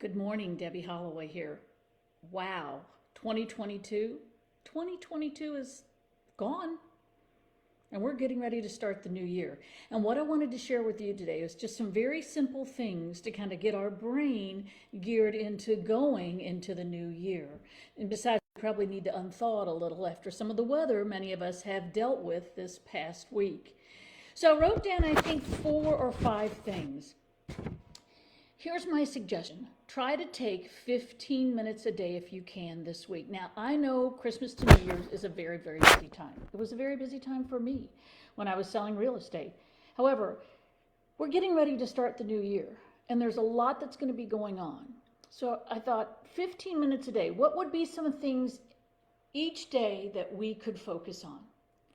Good morning, Debbie Holloway here. Wow, 2022? 2022 is gone, and we're getting ready to start the new year. And what I wanted to share with you today is just some very simple things to kind of get our brain geared into going into the new year. And besides, we probably need to unthaw it a little after some of the weather many of us have dealt with this past week. So I wrote down, I think, 4 or 5 things. Here's my suggestion. Try to take 15 minutes a day if you can this week. Now, I know Christmas to New Year's is a very, very busy time. It was a very busy time for me when I was selling real estate. However, we're getting ready to start the new year, and there's a lot that's going to be going on. So I thought 15 minutes a day, what would be some things each day that we could focus on?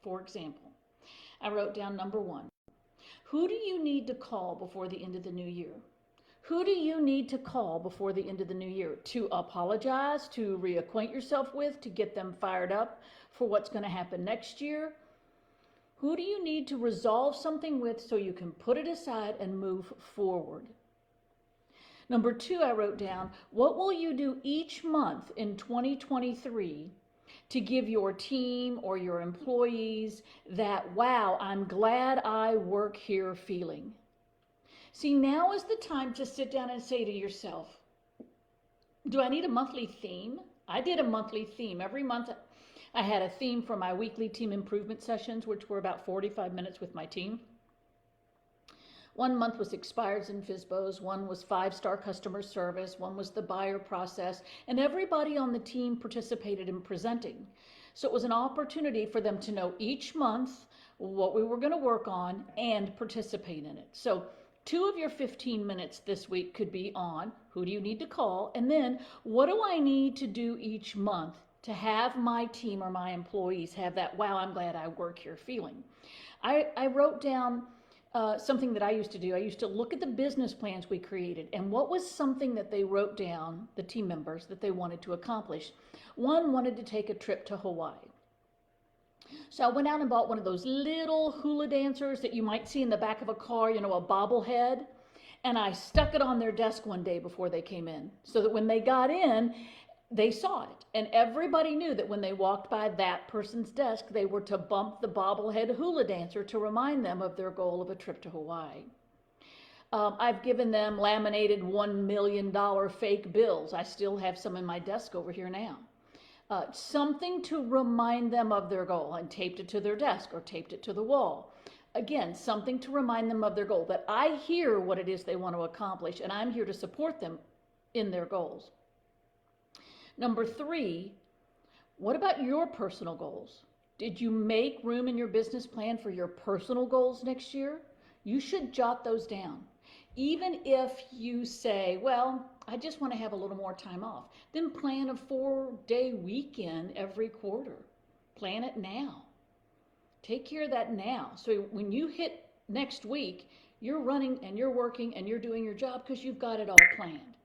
For example, I wrote down number 1. Who do you need to call before the end of the new year? Who do you need to call before the end of the new year? To apologize, to reacquaint yourself with, to get them fired up for what's going to happen next year? Who do you need to resolve something with so you can put it aside and move forward? Number 2, I wrote down, what will you do each month in 2023 to give your team or your employees that, wow, I'm glad I work here feeling? See, now is the time to sit down and say to yourself, do I need a monthly theme? I did a monthly theme. Every month I had a theme for my weekly team improvement sessions, which were about 45 minutes with my team. One month was expireds and FSBOs, one was 5-star customer service, one was the buyer process, and everybody on the team participated in presenting. So it was an opportunity for them to know each month what we were going to work on and participate in it. So 2 of your 15 minutes this week could be on who do you need to call, and then what do I need to do each month to have my team or my employees have that, wow, I'm glad I work here feeling. I wrote down something that I used to do. I used to look at the business plans we created and what was something that they wrote down, the team members, that they wanted to accomplish. One wanted to take a trip to Hawaii. So I went out and bought one of those little hula dancers that you might see in the back of a car, a bobblehead. And I stuck it on their desk one day before they came in so that when they got in, they saw it. And everybody knew that when they walked by that person's desk, they were to bump the bobblehead hula dancer to remind them of their goal of a trip to Hawaii. I've given them laminated $1 million fake bills. I still have some in my desk over here now. Something to remind them of their goal, and taped it to their desk or taped it to the wall. Again, something to remind them of their goal, that I hear what it is they want to accomplish and I'm here to support them in their goals. Number 3, what about your personal goals? Did you make room in your business plan for your personal goals next year? You should jot those down. Even if you say, well, I just want to have a little more time off, then plan a 4-day weekend every quarter. Plan it now. Take care of that now. So when you hit next week, you're running and you're working and you're doing your job because you've got it all planned.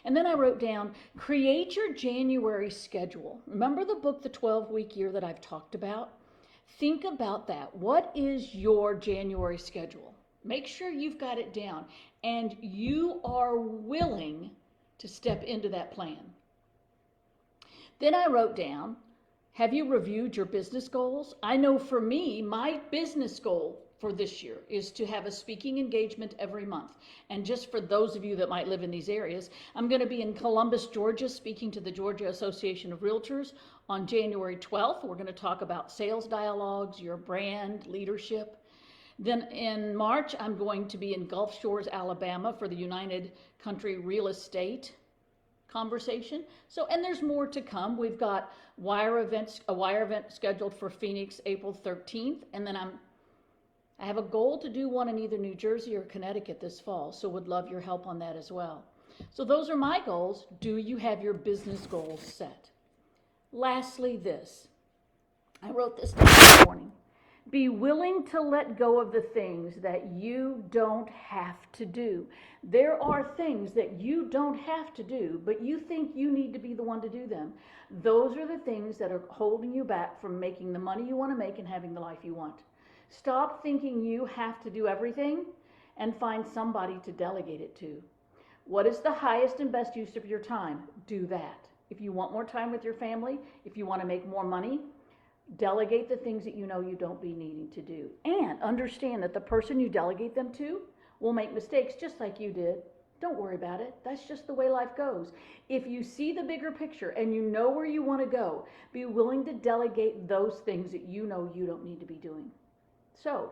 And then I wrote down, create your January schedule. Remember the book, The 12-Week Year, that I've talked about? Think about that. What is your January schedule? Make sure you've got it down and you are willing to step into that plan. Then I wrote down, have you reviewed your business goals? I know for me, my business goal for this year is to have a speaking engagement every month. And just for those of you that might live in these areas, I'm going to be in Columbus, Georgia, speaking to the Georgia Association of Realtors on January 12th. We're going to talk about sales dialogues, your brand, leadership. Then in March, I'm going to be in Gulf Shores, Alabama for the United Country Real Estate conversation. So, and there's more to come. We've got a wire event scheduled for Phoenix, April 13th. And then I have a goal to do one in either New Jersey or Connecticut this fall. So would love your help on that as well. So those are my goals. Do you have your business goals set? Lastly, this. I wrote this down this morning. Be willing to let go of the things that you don't have to do. There are things that you don't have to do, but you think you need to be the one to do them. Those are the things that are holding you back from making the money you want to make and having the life you want. Stop thinking you have to do everything and find somebody to delegate it to. What is the highest and best use of your time? Do that. If you want more time with your family, if you want to make more money, delegate the things that you know you don't be needing to do. And understand that the person you delegate them to will make mistakes just like you did. Don't worry about it. That's just the way life goes. If you see the bigger picture and you know where you want to go, be willing to delegate those things that you know you don't need to be doing. So,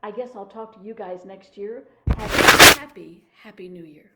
I guess I'll talk to you guys next year. Have a happy, happy new year.